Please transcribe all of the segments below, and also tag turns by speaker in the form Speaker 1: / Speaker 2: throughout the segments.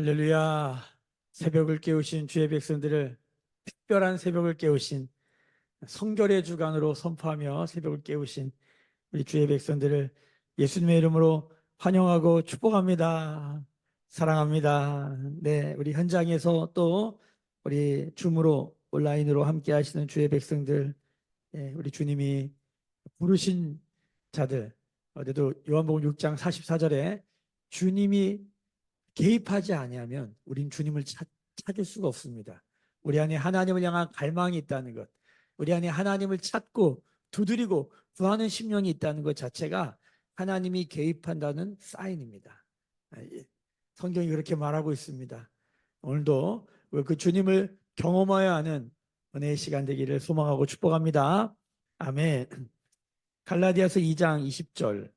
Speaker 1: 할렐루야. 새벽을 깨우신 주의 백성들을 특별한 새벽을 깨우신 성결의 주간으로 선포하며 새벽을 깨우신 우리 주의 백성들을 예수님의 이름으로 환영하고 축복합니다. 사랑합니다. 네, 우리 현장에서 또 우리 줌으로 온라인으로 함께 하시는 주의 백성들, 우리 주님이 부르신 자들, 어제도 요한복음 6장 44절에 주님이 개입하지 아니하면 우린 주님을 찾을 수가 없습니다. 우리 안에 하나님을 향한 갈망이 있다는 것, 우리 안에 하나님을 찾고 두드리고 구하는 심령이 있다는 것 자체가 하나님이 개입한다는 사인입니다. 성경이 그렇게 말하고 있습니다. 오늘도 그 주님을 경험하여 하는 은혜의 시간 되기를 소망하고 축복합니다. 아멘. 갈라디아서 2장 20절,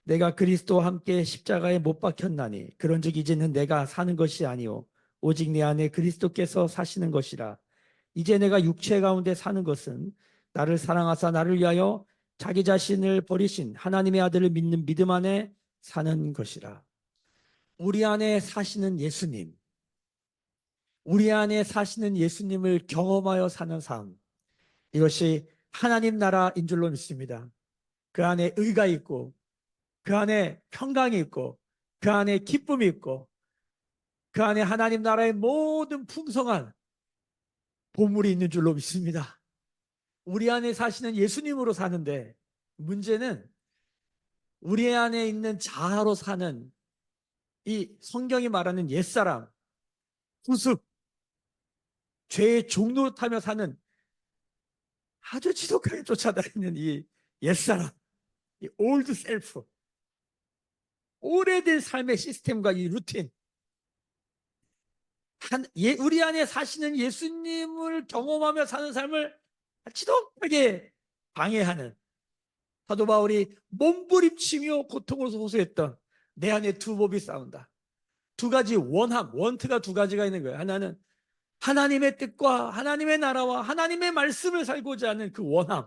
Speaker 1: 내가 그리스도와 함께 십자가에 못 박혔나니 그런즉 이제는 내가 사는 것이 아니요 오직 내 안에 그리스도께서 사시는 것이라. 이제 내가 육체 가운데 사는 것은 나를 사랑하사 나를 위하여 자기 자신을 버리신 하나님의 아들을 믿는 믿음 안에 사는 것이라. 우리 안에 사시는 예수님, 우리 안에 사시는 예수님을 경험하여 사는 삶, 이것이 하나님 나라인 줄로 믿습니다. 그 안에 의가 있고, 그 안에 평강이 있고, 그 안에 기쁨이 있고, 그 안에 하나님 나라의 모든 풍성한 보물이 있는 줄로 믿습니다. 우리 안에 사시는 예수님으로 사는데, 문제는 우리 안에 있는 자아로 사는 이 성경이 말하는 옛사람, 구습, 죄의 종노릇 하며 사는 아주 지독하게 쫓아다니는 이 옛사람, 이 올드 셀프, 오래된 삶의 시스템과 이 루틴, 우리 안에 사시는 예수님을 경험하며 사는 삶을 지독하게 방해하는, 사도 바울이 몸부림치며 고통을 호소했던 내 안에 두 법이 싸운다. 두 가지 원트가 두 가지가 있는 거예요. 하나는 하나님의 뜻과 하나님의 나라와 하나님의 말씀을 살고자 하는 그 원함,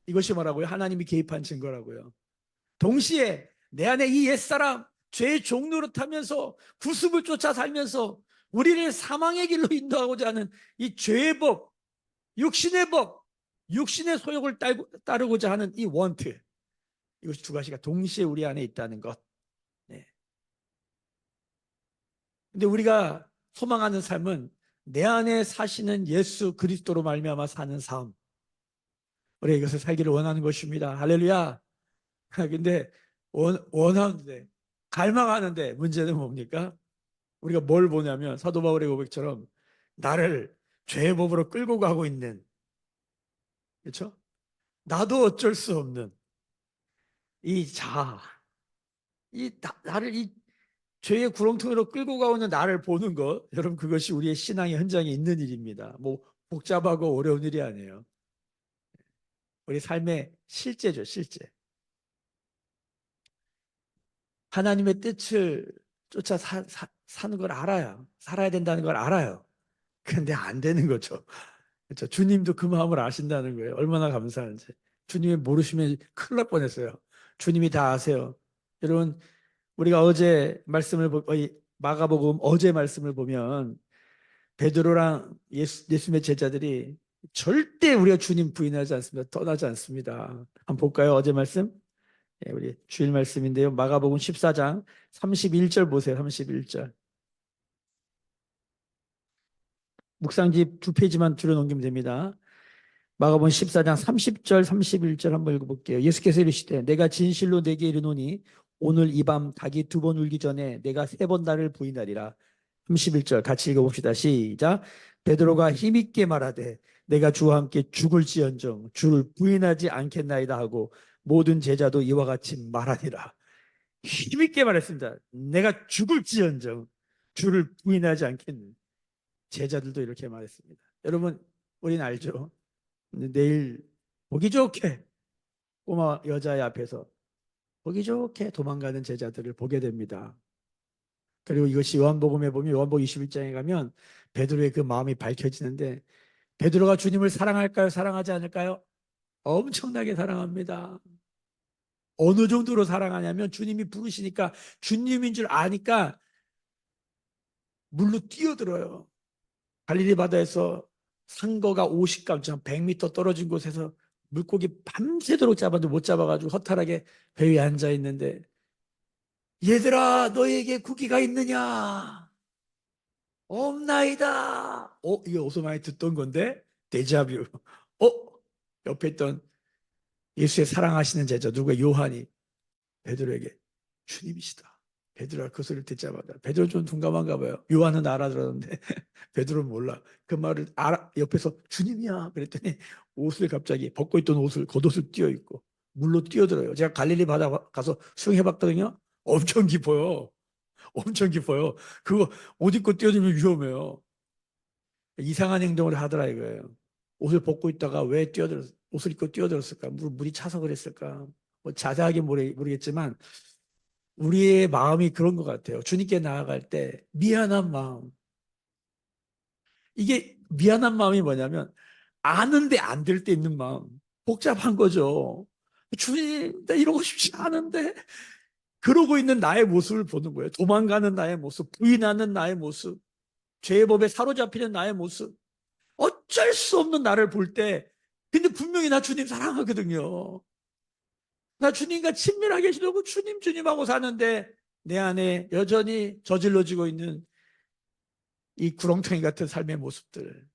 Speaker 1: 이것이 뭐라고요? 하나님이 개입한 증거라고요. 동시에 내 안에 이 옛사람, 죄의 종노릇하면서 구습을 쫓아 살면서 우리를 사망의 길로 인도하고자 하는 이 죄의 법, 육신의 법, 육신의 소욕을 따르고자 하는 이 원트, 이것이 두 가지가 동시에 우리 안에 있다는 것. 네. 근데 우리가 소망하는 삶은 내 안에 사시는 예수 그리스도로 말미암아 사는 삶, 우리가 이것을 살기를 원하는 것입니다. 할렐루야. 근데 원하는데, 갈망하는데 문제는 뭡니까? 우리가 뭘 보냐면 사도 바울의 고백처럼 나를 죄의 법으로 끌고 가고 있는, 그렇죠? 나도 어쩔 수 없는 이 자아, 나를 이 죄의 구렁텅이로 끌고 가고 있는 나를 보는 것, 여러분, 그것이 우리의 신앙의 현장에 있는 일입니다. 뭐 복잡하고 어려운 일이 아니에요. 우리 삶의 실제죠, 실제. 하나님의 뜻을 쫓아 사는 걸 알아요. 살아야 된다는 걸 알아요. 근데 안 되는 거죠. 그렇죠? 주님도 그 마음을 아신다는 거예요. 얼마나 감사한지. 주님이 모르시면 큰일 날 뻔했어요. 주님이 다 아세요. 여러분, 우리가 어제 말씀을 마가복음 어제 말씀을 보면 베드로랑 예수님의 제자들이 절대 우리가 주님 부인하지 않습니다. 떠나지 않습니다. 한번 볼까요? 어제 말씀? 우리 주일 말씀인데요. 마가복음 14장 31절 보세요. 31절. 묵상집 두 페이지만 줄여넘기면 됩니다. 마가복음 14장 30절 31절 한번 읽어볼게요. 예수께서 이르시되 내가 진실로 내게 이르노니 오늘 이 밤 닭이 두 번 울기 전에 내가 세 번 나를 부인하리라. 31절 같이 읽어봅시다. 시작. 베드로가 힘있게 말하되 내가 주와 함께 죽을지언정 주를 부인하지 않겠나이다 하고 모든 제자도 이와 같이 말하니라. 힘있게 말했습니다. 내가 죽을지언정 주를 부인하지 않겠는. 제자들도 이렇게 말했습니다. 여러분, 우리는 알죠? 내일 보기 좋게 꼬마 여자의 앞에서 보기 좋게 도망가는 제자들을 보게 됩니다. 그리고 이것이 요한복음에 보면 요한복음 21장에 가면 베드로의 그 마음이 밝혀지는데, 베드로가 주님을 사랑할까요? 사랑하지 않을까요? 엄청나게 사랑합니다. 어느 정도로 사랑하냐면 주님이 부르시니까, 주님인 줄 아니까 물로 뛰어들어요. 갈릴리 바다에서 상거가 50감, 100m 떨어진 곳에서 물고기 밤새도록 잡아도 못 잡아가지고 허탈하게 배 위에 앉아 있는데, 얘들아, 너에게 고기가 있느냐? 없나이다. 이게 어디서 많이 듣던 건데? 데자뷰. 어? 옆에 있던 예수의 사랑하시는 제자 누가 요한이 베드로에게 주님이시다. 베드로가 그 소리를 듣자마자, 베드로 좀 둔감한가 봐요. 요한은 알아들었는데 베드로는 몰라. 그 말을 알아, 옆에서 주님이야 그랬더니 옷을 갑자기 벗고 있던 옷을 겉옷을 띄어 입고 물로 뛰어들어요. 제가 갈릴리 바다 가서 수영해봤거든요. 엄청 깊어요. 엄청 깊어요. 그거 옷 입고 뛰어들면 위험해요. 이상한 행동을 하더라 이거예요. 옷을 벗고 있다가 왜 옷을 입고 뛰어들었을까? 물이 차서 그랬을까? 뭐 자세하게 모르겠지만 우리의 마음이 그런 것 같아요. 주님께 나아갈 때 미안한 마음. 이게 미안한 마음이 뭐냐면 아는데 안 될 때 있는 마음. 복잡한 거죠. 주님, 나 이러고 싶지 않은데 그러고 있는 나의 모습을 보는 거예요. 도망가는 나의 모습, 부인하는 나의 모습, 죄의 법에 사로잡히는 나의 모습. 어쩔 수 없는 나를 볼 때, 근데 분명히 나 주님 사랑하거든요. 나 주님과 친밀하게 지내고 주님 주님하고 사는데 내 안에 여전히 저질러지고 있는 이 구렁텅이 같은 삶의 모습들.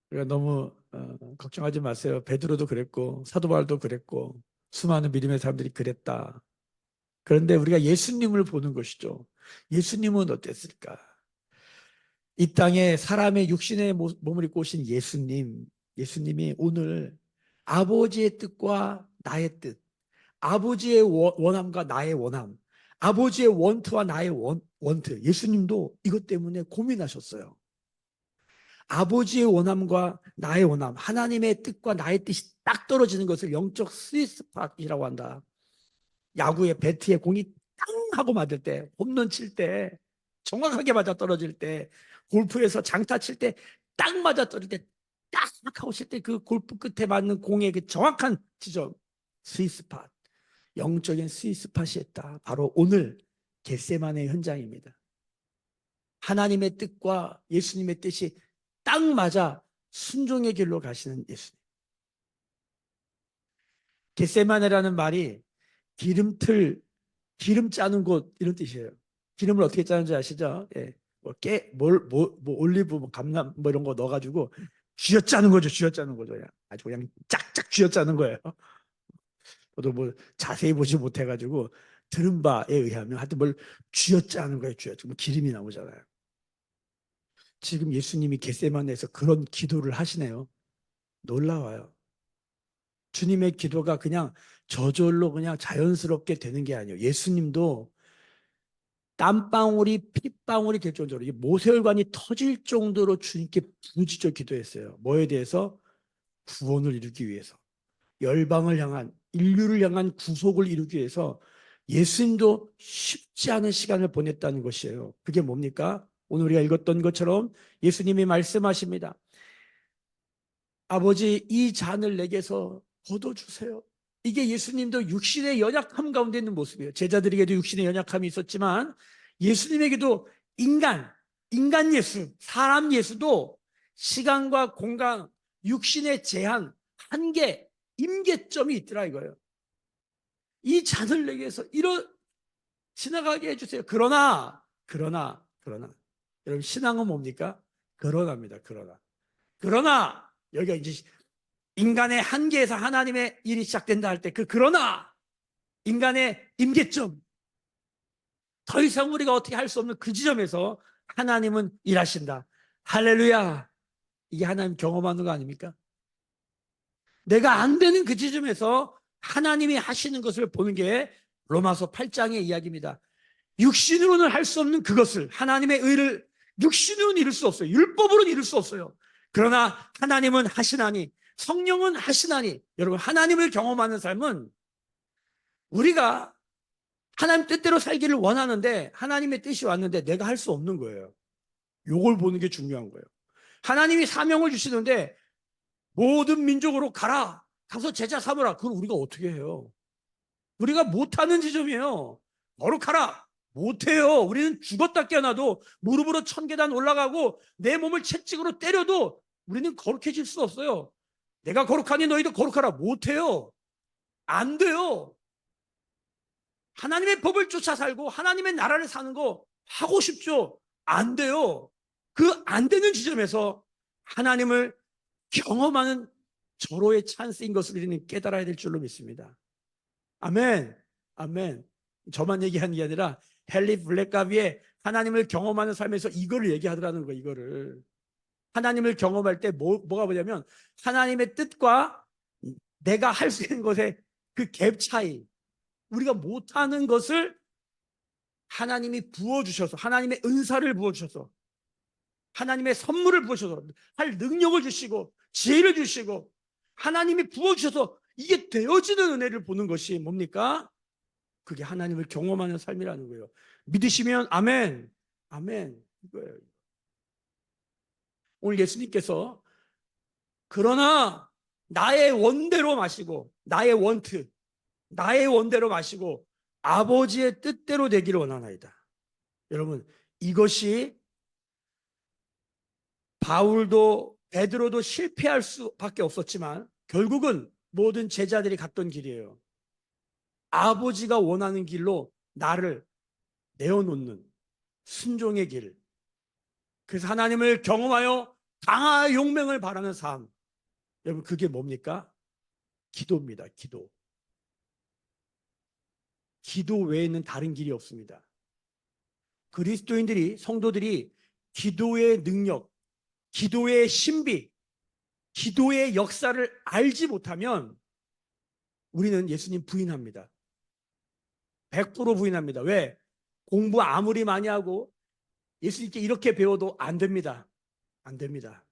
Speaker 1: 그러니까 너무 걱정하지 마세요. 베드로도 그랬고 사도 바울도 그랬고 수많은 믿음의 사람들이 그랬다. 그런데 우리가 예수님을 보는 것이죠. 예수님은 어땠을까? 이 땅에 사람의 육신의 몸을 입고 오신 예수님이 오늘 아버지의 뜻과 나의 뜻, 아버지의 원함과 나의 원함, 아버지의 원트와 나의 원트, 예수님도 이것 때문에 고민하셨어요. 아버지의 원함과 나의 원함, 하나님의 뜻과 나의 뜻이 딱 떨어지는 것을 영적 스위스팟이라고 한다. 야구의 배트에 공이 땅 하고 맞을 때, 홈런 칠 때, 정확하게 맞아 떨어질 때, 골프에서 장타 칠 때 딱 맞아 떨어질 때, 딱 하고 칠 때 그 골프 끝에 맞는 공의 그 정확한 지점, 스위스팟. 영적인 스위스팟이 있다. 바로 오늘 겟세마네의 현장입니다. 하나님의 뜻과 예수님의 뜻이 딱 맞아 순종의 길로 가시는 예수님. 겟세마네라는 말이 기름 짜는 곳 이런 뜻이에요. 기름을 어떻게 짜는지 아시죠? 예. 올리브, 감람, 이런 거 넣어가지고 쥐어짜는 거죠. 쥐어짜는 거죠. 아주 그냥 짝짝 쥐어짜는 거예요. 저도 자세히 보지 못해가지고 들은 바에 의하면 하여튼 뭘 쥐어짜는 거예요. 쥐어짜면 기름이 나오잖아요. 지금 예수님이 겟세마네에서 그런 기도를 하시네요. 놀라워요. 주님의 기도가 그냥 저절로 그냥 자연스럽게 되는 게 아니에요. 예수님도 땀방울이 핏방울이 될 정도로 모세혈관이 터질 정도로 주님께 부르짖어 기도했어요. 뭐에 대해서? 구원을 이루기 위해서. 열방을 향한, 인류를 향한 구속을 이루기 위해서 예수님도 쉽지 않은 시간을 보냈다는 것이에요. 그게 뭡니까? 오늘 우리가 읽었던 것처럼 예수님이 말씀하십니다. 아버지, 이 잔을 내게서 걷어주세요. 이게 예수님도 육신의 연약함 가운데 있는 모습이에요. 제자들에게도 육신의 연약함이 있었지만 예수님에게도 인간 예수, 사람 예수도 시간과 공간, 육신의 제한, 한계, 임계점이 있더라 이거예요. 이 잔을 내게서 지나가게 해주세요. 그러나 여러분 신앙은 뭡니까? 그러나입니다. 그러나 여기가 이제 인간의 한계에서 하나님의 일이 시작된다 할 때 그러나 인간의 임계점, 더 이상 우리가 어떻게 할 수 없는 그 지점에서 하나님은 일하신다. 할렐루야. 이게 하나님 경험하는 거 아닙니까? 내가 안 되는 그 지점에서 하나님이 하시는 것을 보는 게 로마서 8장의 이야기입니다. 육신으로는 할 수 없는 그것을, 하나님의 의를 육신으로는 이룰 수 없어요. 율법으로는 이룰 수 없어요. 그러나 하나님은 하시나니, 성령은 하시나니, 여러분 하나님을 경험하는 삶은 우리가 하나님 뜻대로 살기를 원하는데 하나님의 뜻이 왔는데 내가 할 수 없는 거예요. 요걸 보는 게 중요한 거예요. 하나님이 사명을 주시는데 모든 민족으로 가서 제자 삼으라. 그걸 우리가 어떻게 해요? 우리가 못하는 지점이에요. 거룩하라. 못해요. 우리는 죽었다 깨어나도 무릎으로 1000계단 올라가고 내 몸을 채찍으로 때려도 우리는 거룩해질 수 없어요. 내가 거룩하니 너희도 거룩하라. 못해요. 안 돼요. 하나님의 법을 쫓아 살고 하나님의 나라를 사는 거 하고 싶죠. 안 돼요. 그 안 되는 지점에서 하나님을 경험하는 절호의 찬스인 것을 우리는 깨달아야 될 줄로 믿습니다. 아멘. 아멘. 저만 얘기하는 게 아니라 헨리 블랙가비의 하나님을 경험하는 삶에서 이거를 얘기하더라는 거예요. 이거를. 하나님을 경험할 때 뭐가 뭐냐면 하나님의 뜻과 내가 할 수 있는 것의 그 갭 차이, 우리가 못하는 것을 하나님이 부어주셔서, 하나님의 은사를 부어주셔서, 하나님의 선물을 부어주셔서, 할 능력을 주시고 지혜를 주시고 하나님이 부어주셔서 이게 되어지는 은혜를 보는 것이 뭡니까? 그게 하나님을 경험하는 삶이라는 거예요. 믿으시면 아멘. 아멘. 이거예요. 오늘 예수님께서 그러나 나의 원대로 마시고 나의 원트, 나의 원대로 마시고 아버지의 뜻대로 되기를 원하나이다. 여러분, 이것이 바울도 베드로도 실패할 수밖에 없었지만 결국은 모든 제자들이 갔던 길이에요. 아버지가 원하는 길로 나를 내어놓는 순종의 길. 그래서 하나님을 경험하여 강한 용맹을 바라는 삶. 여러분, 그게 뭡니까? 기도입니다. 기도. 기도 외에는 다른 길이 없습니다. 그리스도인들이, 성도들이 기도의 능력, 기도의 신비, 기도의 역사를 알지 못하면 우리는 예수님 부인합니다. 100% 부인합니다. 왜? 공부 아무리 많이 하고 예수님께 이렇게 배워도 안 됩니다. 안 됩니다.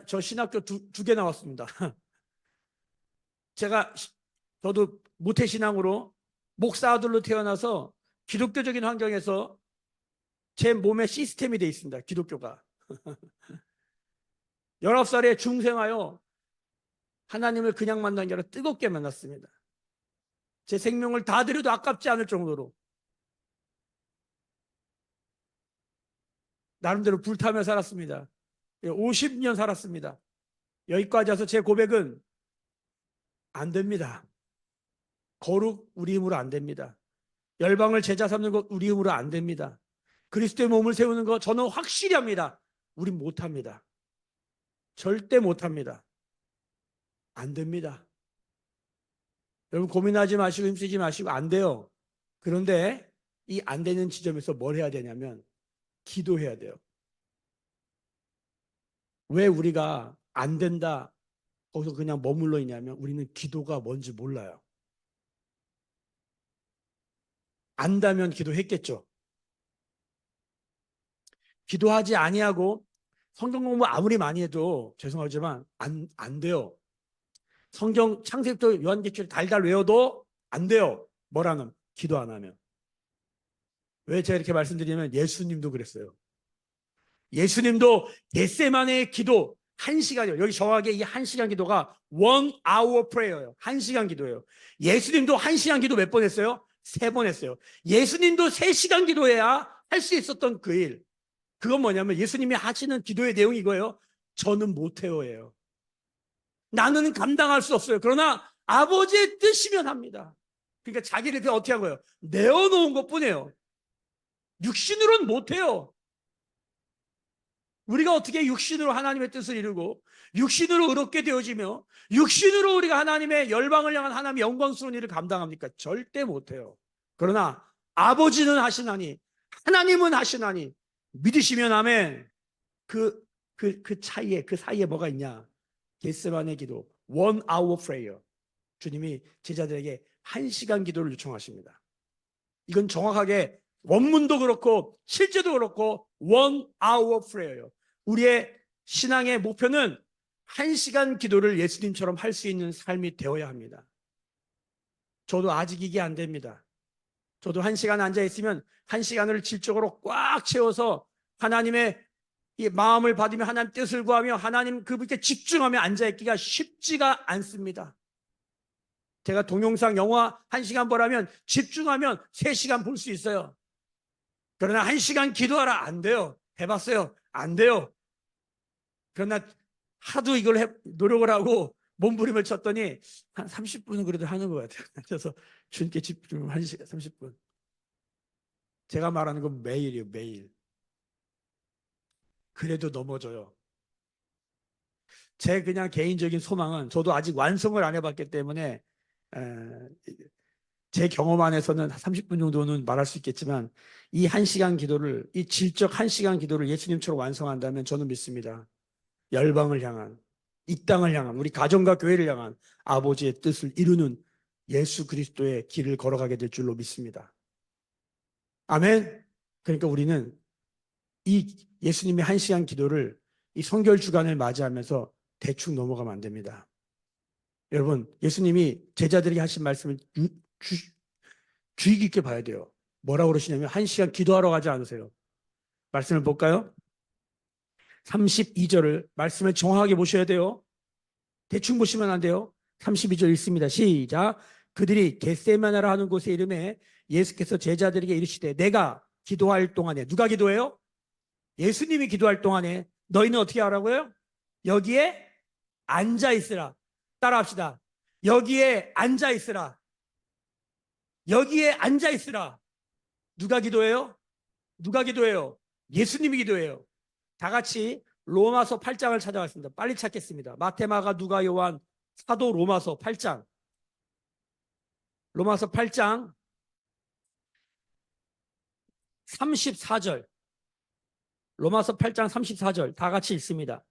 Speaker 1: 저 신학교 두 개 나왔습니다. 저도 모태신앙으로 목사 아들로 태어나서 기독교적인 환경에서 제 몸에 시스템이 되어 있습니다. 기독교가. 19살에 중생하여 하나님을 그냥 만난 게 아니라 뜨겁게 만났습니다. 제 생명을 다 드려도 아깝지 않을 정도로 나름대로 불타며 살았습니다. 50년 살았습니다. 여기까지 와서 제 고백은 안 됩니다. 거룩 우리 힘으로 안 됩니다. 열방을 제자 삼는 것 우리 힘으로 안 됩니다. 그리스도의 몸을 세우는 것 저는 확실히 합니다. 우린 못합니다. 절대 못합니다. 안 됩니다. 여러분, 고민하지 마시고 힘쓰지 마시고 안 돼요. 그런데 이 안 되는 지점에서 뭘 해야 되냐면 기도해야 돼요. 왜 우리가 안 된다 거기서 그냥 머물러 있냐면 우리는 기도가 뭔지 몰라요. 안다면 기도했겠죠. 기도하지 아니하고 성경 공부 아무리 많이 해도 죄송하지만 안 돼요. 성경 창세기부터 요한계시를 달달 외워도 안 돼요. 뭐라는? 기도 안 하면. 왜 제가 이렇게 말씀드리냐면 예수님도 그랬어요. 예수님도 겟세마네의 기도 1시간이요. 여기 정확하게 이 1시간 기도가 1hour prayer예요. 1시간 기도예요. 예수님도 1시간 기도 몇 번 했어요? 3번 했어요. 예수님도 3시간 기도해야 할 수 있었던 그 일. 그건 뭐냐면 예수님이 하시는 기도의 내용이 이거예요. 저는 못해요예요. 나는 감당할 수 없어요. 그러나 아버지의 뜻이면 합니다. 그러니까 자기를 어떻게 한 거예요? 내어놓은 것뿐이에요. 육신으로는 못해요. 우리가 어떻게 육신으로 하나님의 뜻을 이루고 육신으로 의롭게 되어지며 육신으로 우리가 하나님의 열방을 향한 하나님의 영광스러운 일을 감당합니까? 절대 못해요. 그러나 아버지는 하시나니 하나님은 하시나니 믿으시면 아멘. 그 사이에 뭐가 있냐? 겟세마네 기도, 1hour prayer. 주님이 제자들에게 1시간 기도를 요청하십니다. 이건 정확하게 원문도 그렇고 실제도 그렇고 1hour prayer예요. 우리의 신앙의 목표는 1시간 기도를 예수님처럼 할 수 있는 삶이 되어야 합니다. 저도 아직 이게 안 됩니다. 저도 1시간 앉아 있으면 1시간을 질적으로 꽉 채워서 하나님의 이 마음을 받으며 하나님 뜻을 구하며 하나님 그분께 집중하며 앉아있기가 쉽지가 않습니다. 제가 동영상 영화 1시간 보라면 집중하면 3시간 볼 수 있어요. 그러나 1시간 기도하라 안 돼요. 해봤어요. 안 돼요. 그러나 하도 이걸 노력을 하고 몸부림을 쳤더니 한 30분은 그래도 하는 것 같아요. 그래서 주님께 집중 1시간 30분. 제가 말하는 건 매일이에요. 매일. 그래도 넘어져요. 제 그냥 개인적인 소망은, 저도 아직 완성을 안 해봤기 때문에 제 경험 안에서는 30분 정도는 말할 수 있겠지만, 이 1시간 기도를, 이 질적 1시간 기도를 예수님처럼 완성한다면 저는 믿습니다. 열방을 향한, 이 땅을 향한, 우리 가정과 교회를 향한 아버지의 뜻을 이루는 예수 그리스도의 길을 걸어가게 될 줄로 믿습니다. 아멘. 그러니까 우리는 이 예수님의 1시간 기도를, 이 성결 주간을 맞이하면서 대충 넘어가면 안 됩니다. 여러분, 예수님이 제자들에게 하신 말씀을 주의 깊게 봐야 돼요. 뭐라고 그러시냐면 1시간 기도하러 가지 않으세요. 말씀을 볼까요? 32절을 말씀을 정확하게 보셔야 돼요. 대충 보시면 안 돼요. 32절 읽습니다. 시작. 그들이 겟세마네라 하는 곳에 이름에 예수께서 제자들에게 이르시되 내가 기도할 동안에, 누가 기도해요? 예수님이 기도할 동안에 너희는 어떻게 하라고요? 여기에 앉아 있으라. 따라합시다. 여기에 앉아 있으라. 여기에 앉아 있으라. 누가 기도해요? 누가 기도해요? 예수님이 기도해요. 다 같이 로마서 8장을 찾아왔습니다. 빨리 찾겠습니다. 마태, 마가, 누가, 요한, 사도, 로마서 8장. 로마서 8장 34절. 로마서 8장 34절 다 같이 읽습니다.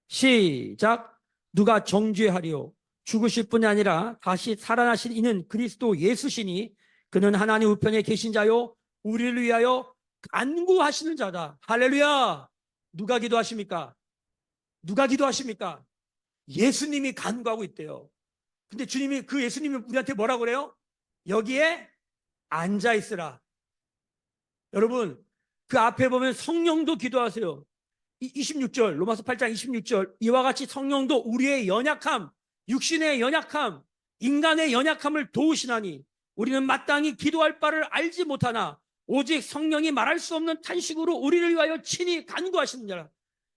Speaker 1: 시작. 누가 정죄하리요? 죽으실 뿐이 아니라 다시 살아나신 이는 그리스도 예수시니 그는 하나님 우편에 계신 자요 우리를 위하여 간구하시는 자다. 할렐루야. 누가 기도하십니까? 누가 기도하십니까? 예수님이 간구하고 있대요. 근데 주님이, 그 예수님이 우리한테 뭐라고 그래요? 여기에 앉아 있으라. 여러분, 그 앞에 보면 성령도 기도하세요. 26절, 로마서 8장 26절, 이와 같이 성령도 우리의 연약함, 육신의 연약함, 인간의 연약함을 도우시나니 우리는 마땅히 기도할 바를 알지 못하나 오직 성령이 말할 수 없는 탄식으로 우리를 위하여 친히 간구하시는 자라.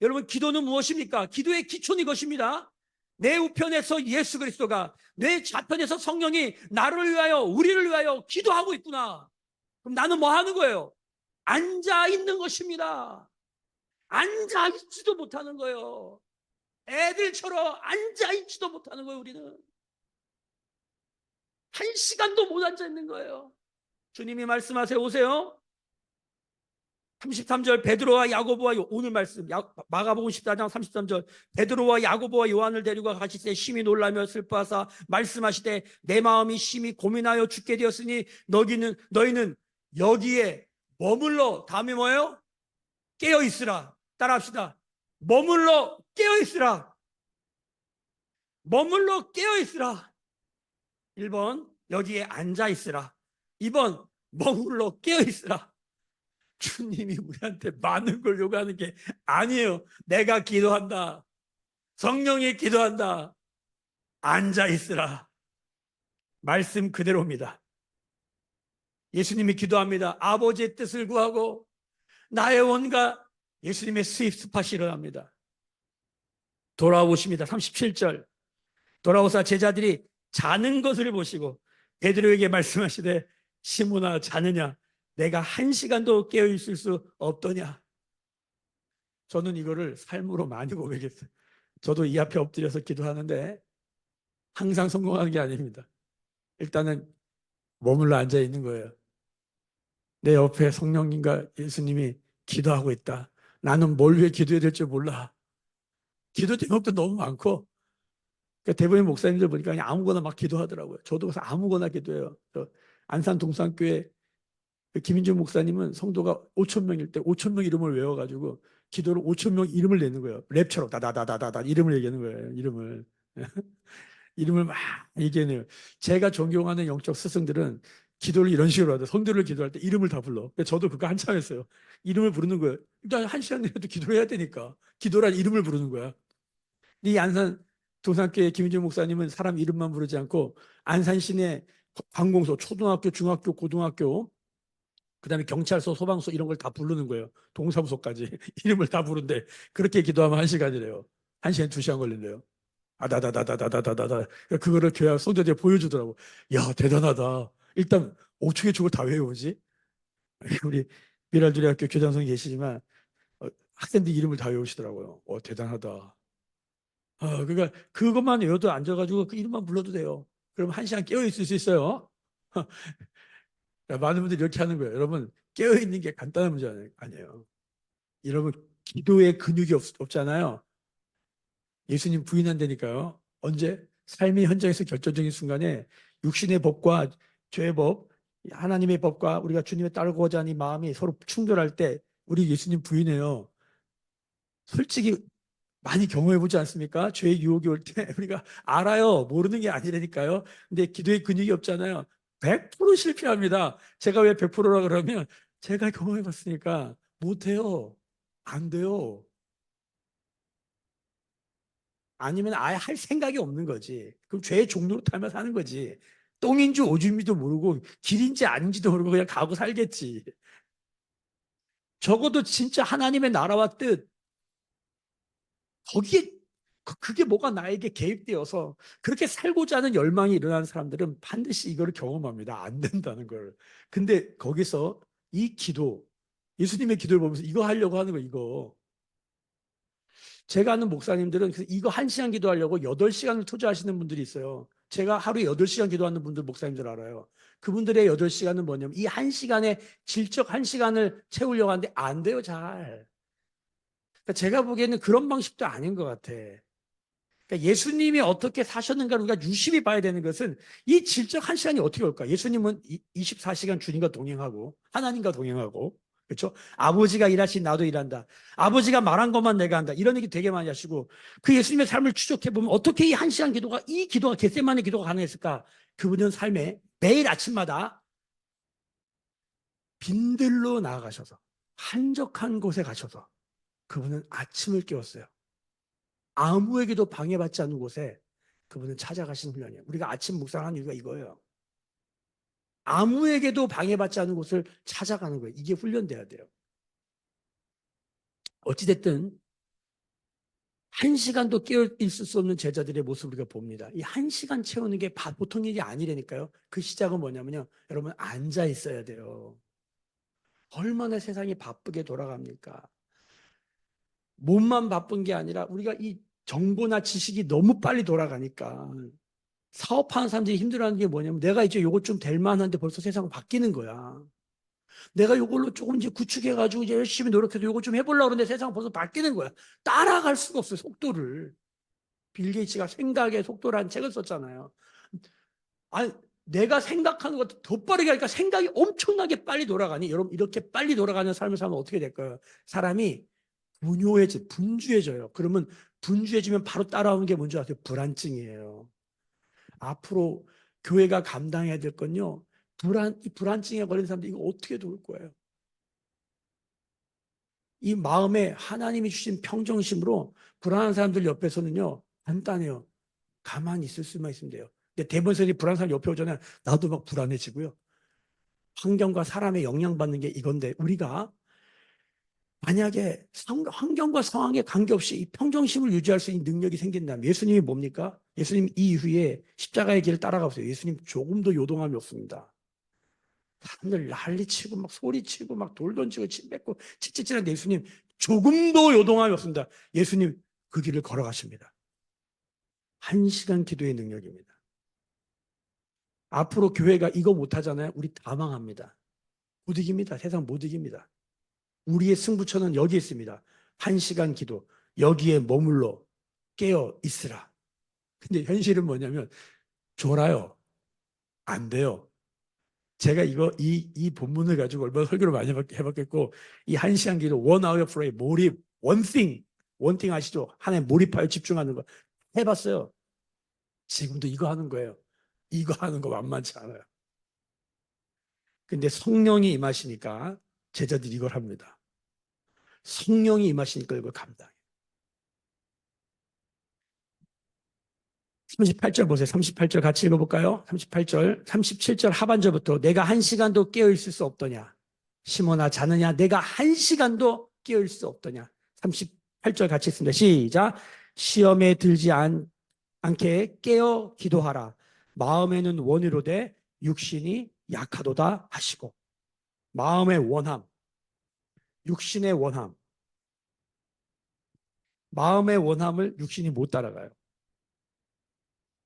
Speaker 1: 여러분, 기도는 무엇입니까? 기도의 기초는 이것입니다. 내 우편에서 예수 그리스도가, 내 좌편에서 성령이 나를 위하여, 우리를 위하여 기도하고 있구나. 그럼 나는 뭐 하는 거예요? 앉아 있는 것입니다. 앉아 있지도 못하는 거예요. 애들처럼 앉아 있지도 못하는 거예요. 우리는 1시간도 못 앉아 있는 거예요. 주님이 말씀하세요. 오세요. 33절 베드로와 야고보와 오늘 말씀 마가복음 14장 33절 베드로와 야고보와 요한을 데리고 가시되 심히 놀라며 슬퍼하사 말씀하시되 내 마음이 심히 고민하여 죽게 되었으니 너희는 여기에 머물러, 다음에 뭐예요? 깨어 있으라. 따라합시다. 머물러 깨어 있으라. 머물러 깨어 있으라. 1번 여기에 앉아 있으라. 2번 머물러 깨어 있으라. 주님이 우리한테 많은 걸 요구하는 게 아니에요. 내가 기도한다. 성령이 기도한다. 앉아 있으라. 말씀 그대로입니다. 예수님이 기도합니다. 아버지의 뜻을 구하고 나의 원과 예수님의 수입 스팟이 일어납니다. 돌아오십니다. 37절 돌아오사 제자들이 자는 것을 보시고 베드로에게 말씀하시되 시몬아 자느냐 내가 1시간도 깨어있을 수 없더냐. 저는 이거를 삶으로 많이 고백했어요. 저도 이 앞에 엎드려서 기도하는데 항상 성공하는 게 아닙니다. 일단은 머물러 앉아 있는 거예요. 내 옆에 성령님과 예수님이 기도하고 있다. 나는 뭘 위해 기도해야 될지 몰라. 기도 제목도 너무 많고, 그러니까 대부분 목사님들 보니까 그냥 아무거나 막 기도하더라고요. 저도 그래서 아무거나 기도해요. 안산 동산교회 김인준 목사님은 성도가 5,000명일 때 5,000명 이름을 외워가지고 기도를 5,000명 이름을 내는 거예요. 랩처럼 다다다다다다 이름을 얘기하는 거예요. 이름을 막 얘기해내요. 제가 존경하는 영적 스승들은 기도를 이런 식으로 하죠. 성도를 기도할 때 이름을 다 불러. 저도 그거 한참 했어요. 이름을 부르는 거예요. 일단 1시간 내에도 기도를 해야 되니까 기도란 이름을 부르는 거야. 이 안산 동산교회 김인준 목사님은 사람 이름만 부르지 않고 안산시내 관공서, 초등학교, 중학교, 고등학교, 그다음에 경찰서, 소방서 이런 걸 다 부르는 거예요. 동사무소까지 이름을 다 부른데 그렇게 기도하면 1시간이래요. 1시간, 2시간 걸린대요. 아다다다다다다다다. 그거를 교회 성도들이 보여주더라고. 야, 대단하다. 일단 5초의 축을 다 외우지. 우리 미랄주리학교 교장선 계시지만 학생들 이름을 다 외우시더라고요. 대단하다. 그러니까 그것만 외워도 앉아가지고 그 이름만 불러도 돼요. 그럼 1시간 깨어 있을 수 있어요. 많은 분들이 이렇게 하는 거예요. 여러분, 깨어 있는 게 간단한 문제 아니에요. 여러분, 기도에 근육이 없잖아요. 예수님 부인한다니까요. 언제? 삶의 현장에서 결정적인 순간에 육신의 법과 죄의 법, 하나님의 법과 우리가 주님을 따르고자 하는 이 마음이 서로 충돌할 때 우리 예수님 부인해요. 솔직히 많이 경험해 보지 않습니까? 죄의 유혹이 올 때 우리가 알아요. 모르는 게 아니라니까요. 근데 기도의 근육이 없잖아요. 100% 실패합니다. 제가 왜 100%라 그러면 제가 경험해 봤으니까 못해요. 안 돼요. 아니면 아예 할 생각이 없는 거지. 그럼 죄의 종로로 타며 사는 거지. 똥인지 오줌인지도 모르고 길인지 아닌지도 모르고 그냥 가고 살겠지. 적어도 진짜 하나님의 나라와 뜻, 거기에 그게 뭐가 나에게 개입되어서 그렇게 살고자 하는 열망이 일어나는 사람들은 반드시 이거를 경험합니다. 안 된다는 걸. 근데 거기서 이 기도, 예수님의 기도를 보면서 이거 하려고 하는 거 이거. 제가 아는 목사님들은 이거 1시간 기도하려고 8시간을 투자하시는 분들이 있어요. 제가 하루에 8시간 기도하는 분들 목사님들 알아요. 그분들의 8시간은 뭐냐면 이 1시간에 질적 1시간을 채우려고 하는데 안 돼요, 잘. 그러니까 제가 보기에는 그런 방식도 아닌 것 같아. 그러니까 예수님이 어떻게 사셨는가를 우리가 유심히 봐야 되는 것은 이 질적 1시간이 어떻게 올까? 예수님은 24시간 주님과 동행하고 하나님과 동행하고 그렇죠? 아버지가 일하신 나도 일한다. 아버지가 말한 것만 내가 한다. 이런 얘기 되게 많이 하시고 그 예수님의 삶을 추적해 보면 어떻게 이 1시간 기도가 이 기도가 겟세마네 기도가 가능했을까? 그분은 삶에 매일 아침마다 빈들로 나아가셔서 한적한 곳에 가셔서 그분은 아침을 깨웠어요. 아무에게도 방해받지 않는 곳에 그분은 찾아가신 훈련이에요. 우리가 아침 묵상하는 이유가 이거예요. 아무에게도 방해받지 않는 곳을 찾아가는 거예요. 이게 훈련돼야 돼요. 어찌됐든 1시간도 깨어 있을 수 없는 제자들의 모습을 우리가 봅니다. 이 1시간 채우는 게 보통 일이 아니라니까요. 그 시작은 뭐냐면요. 여러분 앉아 있어야 돼요. 얼마나 세상이 바쁘게 돌아갑니까? 몸만 바쁜 게 아니라 우리가 이 정보나 지식이 너무 빨리 돌아가니까 사업하는 사람들이 힘들어하는 게 뭐냐면 내가 이제 요것 좀 될 만한데 벌써 세상은 바뀌는 거야. 내가 요걸로 조금 이제 구축해가지고 이제 열심히 노력해서 요것 좀 해보려고 그러는데 세상은 벌써 바뀌는 거야. 따라갈 수가 없어요, 속도를. 빌 게이츠가 생각의 속도라는 책을 썼잖아요. 아니, 내가 생각하는 것도 더 빠르게 하니까 생각이 엄청나게 빨리 돌아가니 여러분 이렇게 빨리 돌아가는 삶을 살면 어떻게 될까요? 사람이 분주해져요. 그러면 분주해지면 바로 따라오는 게 뭔지 아세요? 불안증이에요. 앞으로 교회가 감당해야 될 건요. 이 불안증에 걸린 사람들 이거 어떻게 도울 거예요? 이 마음에 하나님이 주신 평정심으로 불안한 사람들 옆에서는요. 간단해요. 가만히 있을 수만 있으면 돼요. 근데 대부분 사람이 불안한 사람 옆에 오잖아요. 나도 막 불안해지고요. 환경과 사람의 영향받는 게 이건데 우리가 만약에 환경과 상황에 관계없이 이 평정심을 유지할 수 있는 능력이 생긴다면 예수님이 뭡니까? 예수님 이 이후에 십자가의 길을 따라가보세요. 예수님 조금도 요동함이 없습니다. 사람들 난리치고 막 소리치고 막 돌 던지고 침 뱉고 찌찌찌는데 예수님 조금도 요동함이 없습니다. 예수님 그 길을 걸어가십니다. 1시간 기도의 능력입니다. 앞으로 교회가 이거 못하잖아요. 우리 다 망합니다. 못 이깁니다. 세상 못 이깁니다. 우리의 승부처는 여기 있습니다. 1시간 기도. 여기에 머물러 깨어 있으라. 근데 현실은 뭐냐면 졸아요. 안 돼요. 제가 이 본문을 가지고 얼마나 설교를 많이 해봤겠고, 이 1시간 기도, one hour pray, 몰입, one thing 아시죠? 하나에 몰입하여 집중하는 거. 해봤어요. 지금도 이거 하는 거예요. 이거 하는 거 만만치 않아요. 근데 성령이 임하시니까 제자들이 이걸 합니다. 성령이 임하시니까 이걸 감당해요. 38절 보세요. 38절 같이 읽어볼까요? 38절, 37절 하반절부터 내가 한 시간도 깨어있을 수 없더냐. 시몬아 자느냐. 내가 한 시간도 깨어있을 수 없더냐. 38절 같이 읽습니다. 시작. 시험에 들지 않게 깨어 기도하라. 마음에는 원이로되 육신이 약하도다 하시고. 마음의 원함, 육신의 원함. 마음의 원함을 육신이 못 따라가요.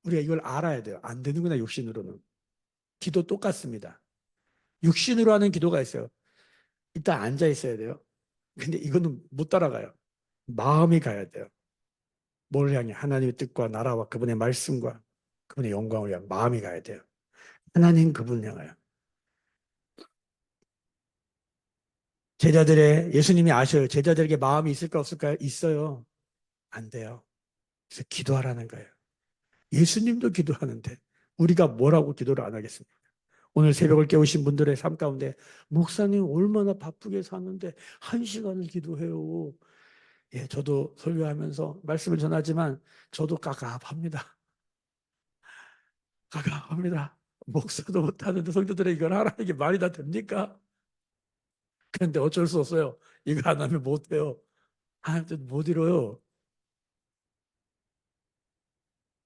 Speaker 1: 우리가 이걸 알아야 돼요. 안 되는구나, 육신으로는. 기도 똑같습니다. 육신으로 하는 기도가 있어요. 일단 앉아 있어야 돼요. 근데 이거는 못 따라가요. 마음이 가야 돼요. 뭘 향해? 하나님의 뜻과 나라와 그분의 말씀과 그분의 영광을 향해 마음이 가야 돼요. 하나님 그분을 향하여. 제자들의 예수님이 아셔요. 제자들에게 마음이 있을까 없을까요? 있어요. 안 돼요. 그래서 기도하라는 거예요. 예수님도 기도하는데 우리가 뭐라고 기도를 안 하겠습니까? 오늘 새벽을 깨우신 분들의 삶 가운데 목사님 얼마나 바쁘게 사는데 1시간을 기도해요. 예, 저도 설교하면서 말씀을 전하지만 저도 깝깝합니다. 깝깝합니다. 목사도 못하는데 성도들에게 이걸 하라는 게 말이 다 됩니까? 그런데 어쩔 수 없어요. 이거 안 하면 못해요. 하나님도 못 이뤄요.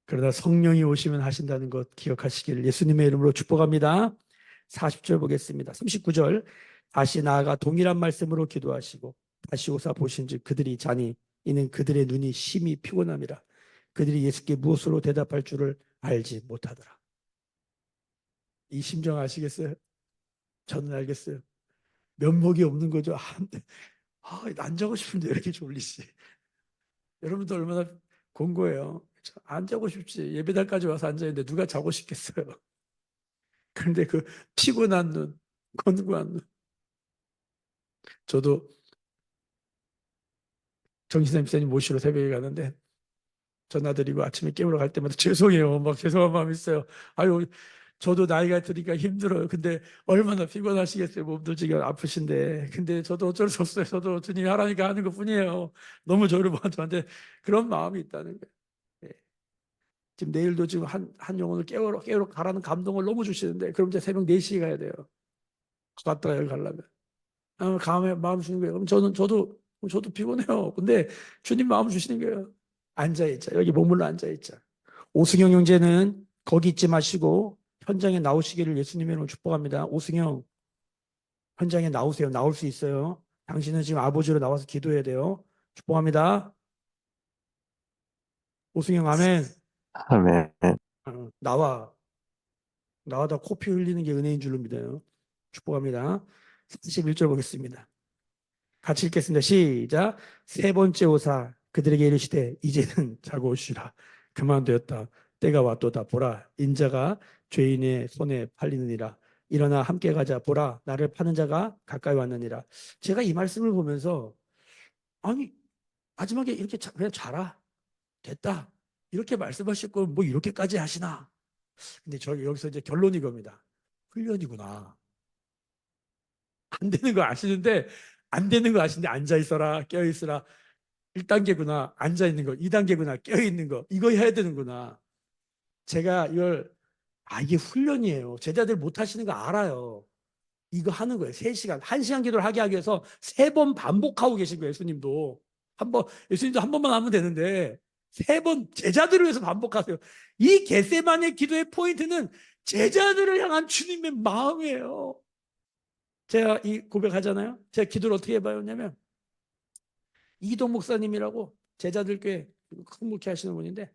Speaker 1: 그러나 성령이 오시면 하신다는 것 기억하시기를 예수님의 이름으로 축복합니다. 40절 보겠습니다. 39절 다시 나아가 동일한 말씀으로 기도하시고 다시 오사 보신즉 그들이 자니 이는 그들의 눈이 심히 피곤함이라. 그들이 예수께 무엇으로 대답할 줄을 알지 못하더라. 이 심정 아시겠어요? 저는 알겠어요. 면목이 없는 거죠. 안 자고 싶은데 왜 이렇게 졸리지? 여러분도 얼마나 공고해요. 안 자고 싶지. 예배당까지 와서 앉아있는데 누가 자고 싶겠어요. 그런데 그 피곤한 눈, 건고한 눈. 저도 정신사 목사님 모시러 새벽에 가는데 전화드리고 아침에 깨우러 갈 때마다 죄송해요. 막 죄송한 마음이 있어요. 아유, 저도 나이가 드니까 힘들어요. 근데 얼마나 피곤하시겠어요. 몸도 지금 아프신데. 근데 저도 어쩔 수 없어요. 저도 주님이 하라니까 하는 것 뿐이에요. 너무 저를 봐. 저한테 그런 마음이 있다는 거예요. 예. 지금 내일도 지금 한 영혼을 깨우러 가라는 감동을 너무 주시는데 그럼 이제 새벽 4시에 가야 돼요. 갔다가 여기 가려면. 감에 마음 주시는 거예요. 그럼 저도 피곤해요. 근데 주님 마음 주시는 거예요. 앉아있자. 여기 머물러 앉아있자. 오승영 형제는 거기 있지 마시고 현장에 나오시기를 예수님의 이름으로 축복합니다. 오승영, 현장에 나오세요. 나올 수 있어요. 당신은 지금 아버지로 나와서 기도해야 돼요. 축복합니다. 오승영, 아멘.
Speaker 2: 아멘.
Speaker 1: 나와. 나와다 코피 흘리는 게 은혜인 줄로 믿어요. 축복합니다. 41절 보겠습니다. 같이 읽겠습니다. 시작. 세 번째 오사 그들에게 이르시되 이제는 자고 오시라. 그만되었다. 때가 왔도다. 보라 인자가 죄인의 손에 팔리느니라. 일어나 함께 가자. 보라 나를 파는 자가 가까이 왔느니라. 제가 이 말씀을 보면서 아니 마지막에 이렇게 그냥 자라. 됐다. 이렇게 말씀하실 걸 뭐 이렇게까지 하시나. 근데 저 여기서 이제 결론이 겁니다. 훈련이구나. 안 되는 거 아시는데 안 되는 거 아시는데 앉아 있어라. 깨어 있어라. 1단계구나. 앉아 있는 거. 2단계구나. 깨어 있는 거. 이거 해야 되는구나. 제가 이걸 이게 훈련이에요. 제자들 못 하시는 거 알아요. 이거 하는 거예요. 3시간. 1시간 기도를 하게 위해서 3번 반복하고 계신 거예요. 예수님도. 예수님도 한 번만 하면 되는데 3번 제자들을 위해서 반복하세요. 이 겟세마네 기도의 포인트는 제자들을 향한 주님의 마음이에요. 제가 이 고백하잖아요. 제가 기도를 어떻게 해봐요냐면 이동 목사님이라고 제자들 교회 큰 목회 하시는 분인데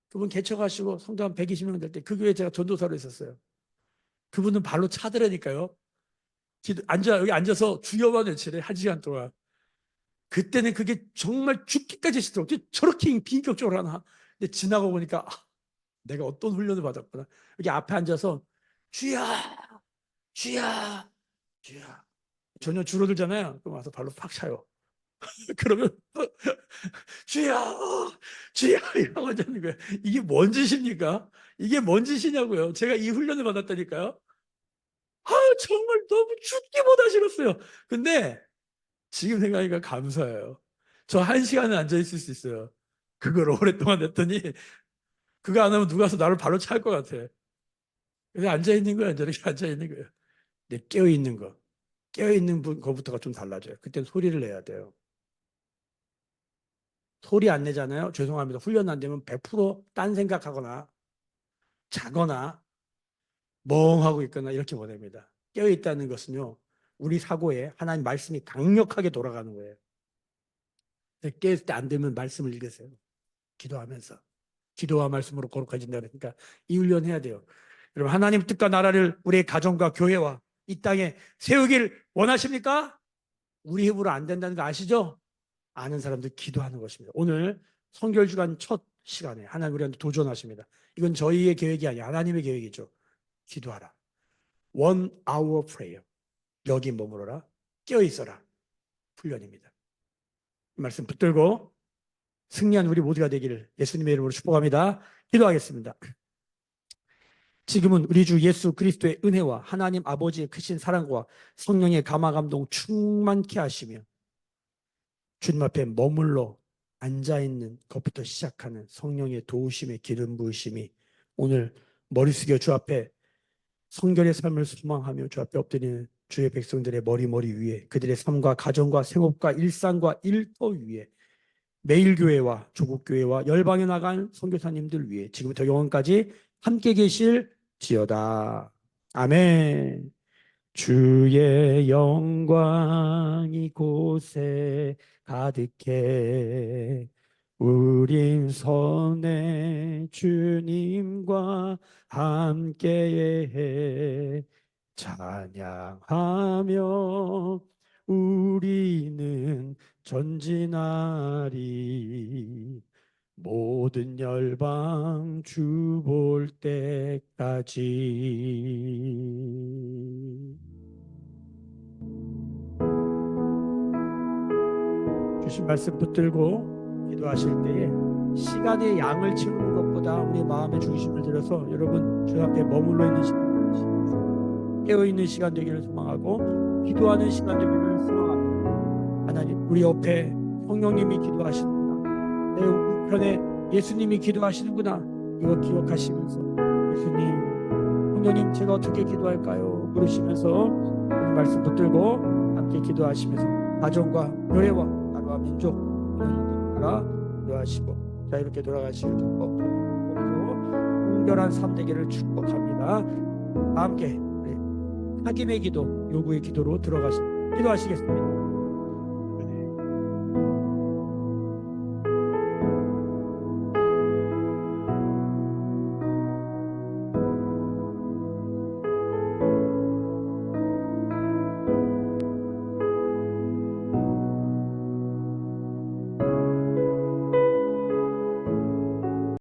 Speaker 1: 그분 개척하시고 성도 한 120명 될 때 그 교회에 제가 전도사로 있었어요. 그분은 발로 차더라니까요. 여기 앉아서 주여만 외치래 1시간 동안. 그때는 그게 정말 죽기까지 싫더라고. 저렇게 비인격적으로 하나. 근데 지나고 보니까 내가 어떤 훈련을 받았구나. 여기 앞에 앉아서 주여 주여 주여 전혀 줄어들잖아요. 그럼 와서 발로 팍 차요. 그러면 주여 주여 이러고 앉는 거예요. 이게 뭔 짓입니까? 이게 뭔 짓이냐고요. 제가 이 훈련을 받았다니까요. 정말 너무 죽기보다 싫었어요. 근데 지금 생각하니까 감사해요. 저 1시간은 앉아있을 수 있어요. 그걸 오랫동안 했더니 그거 안 하면 누가 와서 나를 발로 찰 것 같아. 그래서 앉아있는 거야. 저렇게 앉아있는 거예요. 근데 깨어있는 거. 깨어있는 거부터가 좀 달라져요. 그때는 소리를 내야 돼요. 소리 안 내잖아요. 죄송합니다. 훈련 안 되면 100%딴 생각하거나 자거나 멍하고 있거나 이렇게 보냅니다. 깨어있다는 것은요. 우리 사고에 하나님 말씀이 강력하게 돌아가는 거예요. 깨어있을 때 안 되면 말씀을 읽으세요. 기도하면서. 기도와 말씀으로 거룩해진다 그러니까 이 훈련 해야 돼요. 여러분 하나님 뜻과 나라를 우리의 가정과 교회와 이 땅에 세우길 원하십니까? 우리 힘으로 안 된다는 거 아시죠? 아는 사람들 기도하는 것입니다. 오늘 성결주간 첫 시간에 하나님 우리한테 도전하십니다. 이건 저희의 계획이 아니라 하나님의 계획이죠. 기도하라. 1 hour prayer. 여기 머무러라. 깨어있어라. 훈련입니다. 이 말씀 붙들고 승리한 우리 모두가 되기를 예수님의 이름으로 축복합니다. 기도하겠습니다. 지금은 우리 주 예수 그리스도의 은혜와 하나님 아버지의 크신 사랑과 성령의 감화 감동 충만케 하시며 주님 앞에 머물러 앉아있는 것부터 시작하는 성령의 도우심의 기름 부으심이 오늘 머리 숙여 주 앞에 성결의 삶을 소망하며 주 앞에 엎드리는 주의 백성들의 머리 위에 그들의 삶과 가정과 생업과 일상과 일터 위에 매일교회와 조국교회와 열방에 나간 선교사님들 위해 지금부터 영원까지 함께 계실지어다. 아멘. 주의 영광 이곳에 가득해 우린 선의 주님과 함께해 찬양하며 우리는 전진하리 모든 열방 주 볼 때까지. 주신 말씀 붙들고 기도하실 때에 시간의 양을 채우는 것보다 우리 마음의 중심을 들여서 여러분 주 앞에 머물러 있는 시간, 깨어있는 시간 되기를 소망하고 기도하는 시간 되기를 소망합니다. 하나님 우리 옆에 성령님이 기도하시는구나, 내 우편에 예수님이 기도하시는구나, 이거 기억하시면서 예수님, 성령님 제가 어떻게 기도할까요? 물으시면서 오늘 말씀 붙들고 함께 기도하시면서 가정과 교회와 나라와 민족 나라 기도하시고 자 이렇게 돌아가시길 축복합니다. 온결한 삶 되기를 축복합니다. 함께 우리 하김의 기도, 요구의 기도로 들어가십니다. 기도하시겠습니다.